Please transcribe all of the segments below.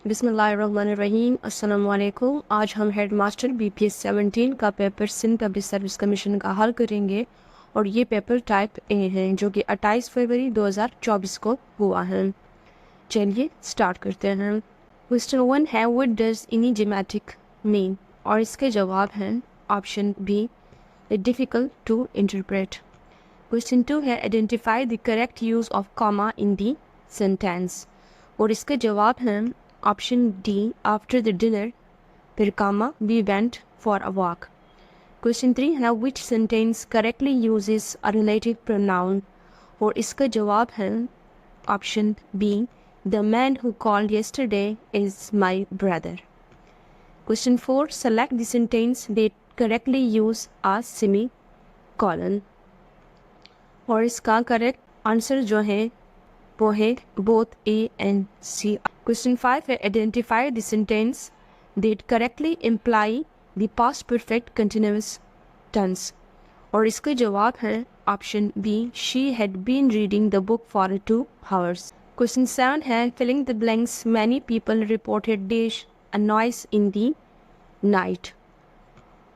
बिस्मिल्लाहिर्रहमानिर्रहीम। अस्सलामुअलैकुम। आज हम हेडमास्टर BPS 17 का paper Sindh public service commission का हल करेंगे और ये पेपर टाइप ए है जो कि 28 फरवरी 2024 को हुआ है। चलिए स्टार्ट करते हैं। क्वेश्चन 1 है व्हाट डज इनिजिमेटिक मीन, और इसके जवाब हैं option B difficult to interpret. Question 2 है identify the correct use of comma in the sentence, और इसके जवाब हैं option D after the dinner फिर comma we went for a walk. Question 3 है which sentence correctly uses a relative pronoun, और इसका जवाब है option B the man who called yesterday is my brother. Question 4 select the sentence that correctly use a semi colon, और इसका correct answer जो है वो है both A and C. Question 5 है identify the sentence that correctly imply the past perfect continuous tense, और इसके जवाब है option B she had been reading the book for 2 hours। Question 7 है filling the blanks many people reported dash a noise in the night,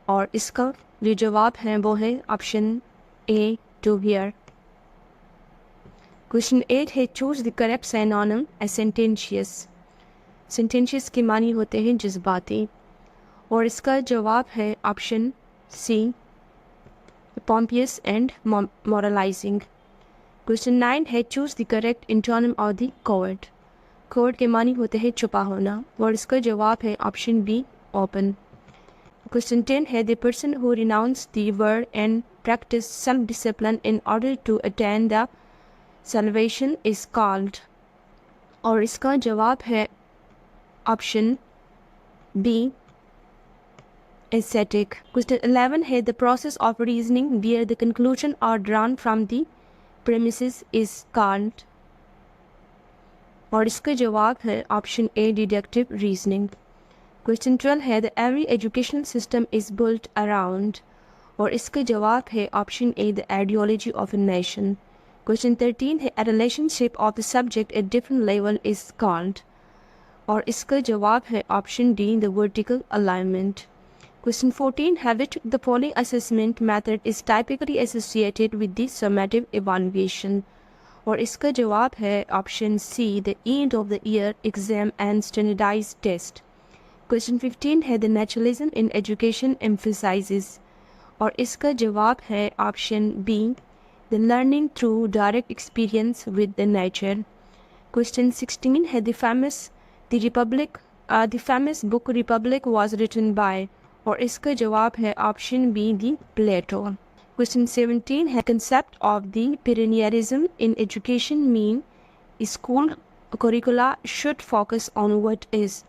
और इसका जो जवाब है वो है option A to hear. Question 8 है choose the correct synonym a sententious. Sententious के मानी होते हैं जज्बाती, और इसका जवाब है option C pompous and moralising. Question 9 है choose the correct antonym of the covert. Covert के मानी होते हैं छुपा होना, और इसका जवाब है ऑप्शन बी ओपन। क्वेश्चन 10 है the person who renounce the word and practise self discipline in order to attain the salvation is called, और इसका जवाब है ऑप्शन बी ascetic। क्वेश्चन 11 है the process of reasoning where the conclusion are drawn from the premises is called, और इसका जवाब है option ए deductive reasoning. Question 12 है the every educational system is built around, और इसका जवाब है option A the ideology of a nation। Question 13 है a relationship of the subject at different level is called, और इसका जवाब है option D the vertical alignment। Question 14 है which the following assessment method is typically associated with the summative evaluation, और इसका जवाब है option C the end of the year exam and standardized test। Question 15 है the naturalism in education emphasizes, और इसका जवाब है option B the learning through direct experience with the nature। Question 16 है the famous book Republic was written by, और इसका जवाब है option B the Plato. Question 17 है concept of the perennialism in education mean school curricula should focus on what is,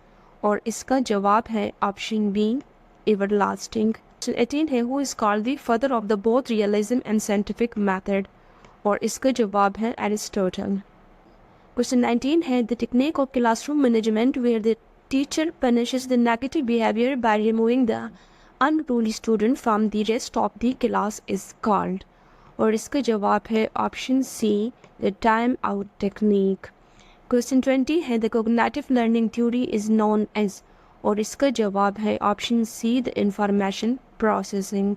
और इसका जवाब है ऑप्शन बी everlasting। Question 18 है who is called the father of the both realism and scientific method, और इसका जवाब है एरिस्टोटल। Question 19 है the technique of classroom management where the teacher punishes the negative behavior by removing the unruly student from the rest of the class is called, और इसका जवाब है option C the time out technique। Question 20 है the cognitive learning theory is known as, और इसका जवाब है option C the information processing.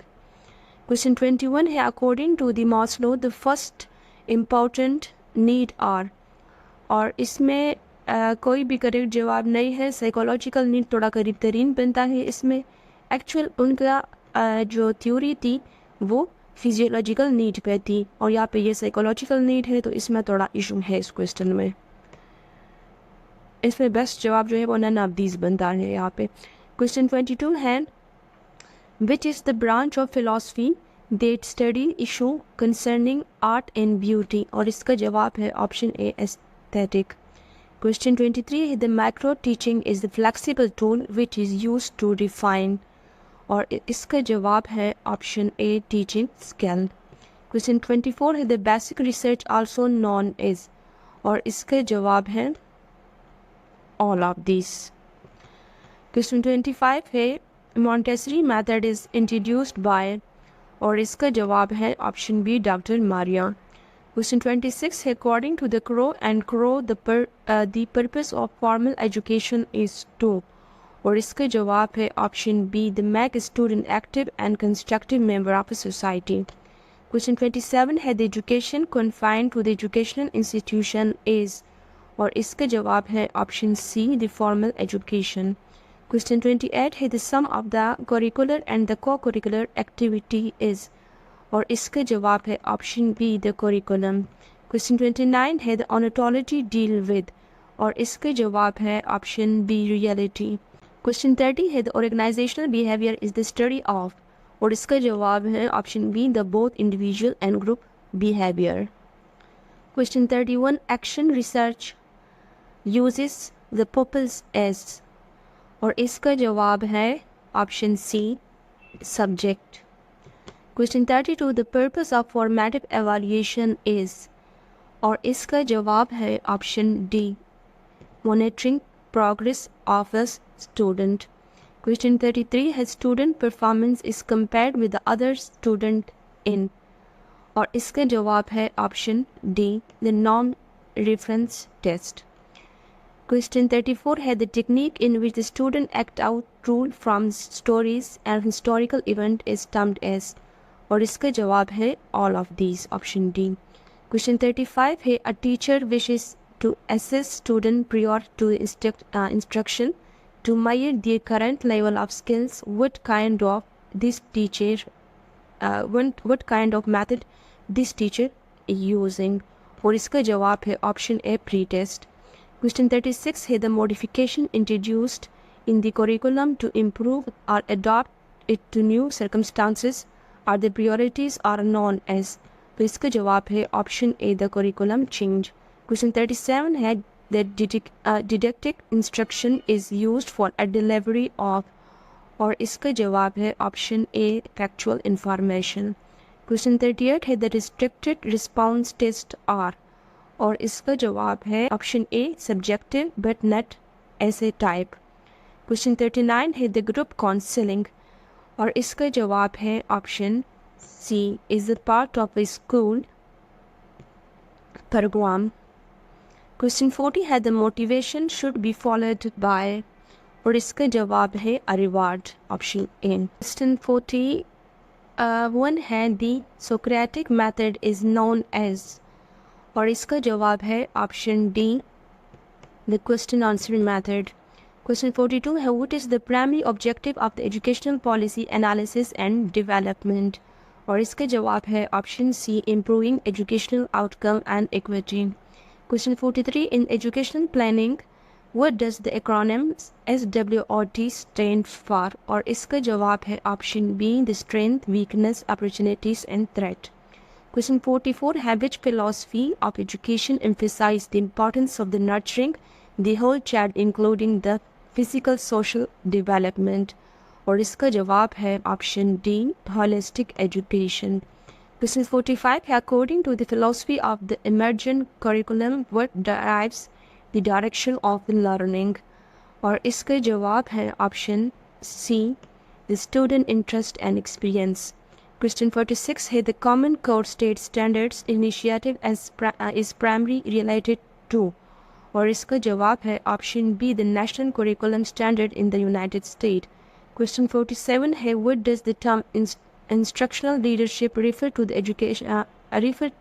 Question 21 है according to the Maslow the first important need are, और इसमें कोई भी करेक्ट जवाब नहीं है। साइकोलॉजिकल नीड थोड़ा करीब तरीन बनता है इसमें। एक्चुअल उनका जो थ्योरी थी वो फिजियोलॉजिकल नीड पे थी, और यहाँ पे ये साइकोलॉजिकल नीड है, तो इसमें थोड़ा इशू है इस क्वेश्चन में। इसमें बेस्ट जवाब जो है वो नन ऑफ दीज बनता है यहाँ पे। क्वेश्चन 22 है which is the branch of philosophy that study issue concerning art and beauty, और इसका जवाब है ऑप्शन ए एस्थेटिक। क्वेश्चन 23 है the micro teaching is the flexible tool which is use to refine, और इसका जवाब है option A teaching skill. Question 24 है the basic research also known is, और इसका जवाब है all of these। Question 25 है Montessori method is introduced by, और इसका जवाब है option B doctor Maria. Question 26 है according to the Crow and Crow the purpose of formal education is to, और इसका जवाब है option B the make student active and constructive member of society. Question 27 है the education confined to the educational institution is, और इसका जवाब है option C the formal education. Question 28 है the sum of the curricular and the को curricular activity is, और इसका जवाब है option B the curriculum. Question 29 है द ऑनटोलॉजी डील विद, और इसका जवाब है ऑप्शन बी रियलिटी। क्वेश्चन 30 है the organisational behaviour is the study of, और इसका जवाब है option B the both individual and group behaviour. Question 31 action research uses the purpose as, और इसका जवाब है option C subject. Question 32 the purpose of formative evaluation is, और इसका जवाब है option D monitoring progress of a student. Question 33 है student performance is compared with the other student in, और इसका जवाब है option D the non reference test. Question 34 है the technique in which the student act out rule from stories and historical event is termed as, और इसका जवाब है all of these, option D। Question 35 है a teacher wishes to assess student prior to instruction to measure their current level of skills. What kind of this teacher what kind of method this teacher is using, और इसका जवाब है option A pre-test। Question 36 है the modification introduced in the curriculum to improve or adapt it to new circumstances or the priorities are known as, तो इसका जवाब है option A the curriculum change। Question 37 है the didactic instruction is used for a delivery of, और इसका जवाब है option A factual information। Question 38 है the restricted response test are, और इसका जवाब है option A subjective but not essay type. Question 39 है द ग्रुप काउंसलिंग, और इसका जवाब है option C is the part of a school programme. Question 40 है the motivation should be followed by, और इसका जवाब है a reward, option A. Question 41 है the Socratic method is known as, और इसका जवाब है option D the question answering method. Question 42 है what is the primary objective of the educational policy analysis and development, और इसका जवाब है option C improving educational outcome and equity. Question 43 in educational planning what does the acronym SWOT stand for, और इसका जवाब है option B the strength weakness opportunities and threat. Question 44 है which philosophy of education emphasize the importance of the nurturing the whole child including the physical social development, और इसका जवाब है option D holistic education। Question 45 है according to the philosophy of the emergent curriculum what derives the direction of the learning, और इसका जवाब है option C the student interest and experience। Question 46 है the Common Core State Standards Initiative is primarily related to, और इसका जवाब है option B the National Curriculum Standard in the United States। Question 47 है what does the term instructional leadership refer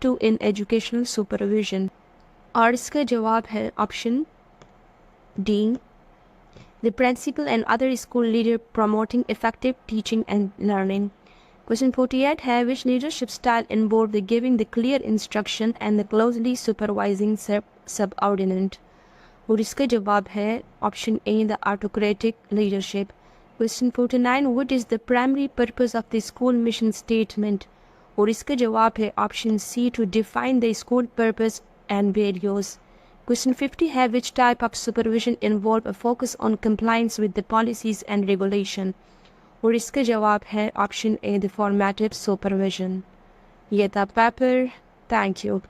to in educational supervision, और इसका जवाब है option D the principal and other school leader promoting effective teaching and learning। Question 48 है which leadership style involve the giving the clear instruction and the closely supervising subordinate, और इसका जवाब है option A the autocratic leadership। Question 49 what is the primary purpose of the school mission statement, और इसका जवाब है option C to define the school purpose and values। Question 50 है which type of supervision involve a focus on compliance with the policies and regulation, और इसका जवाब है option A the formative supervision. ये था पेपर। Thank you.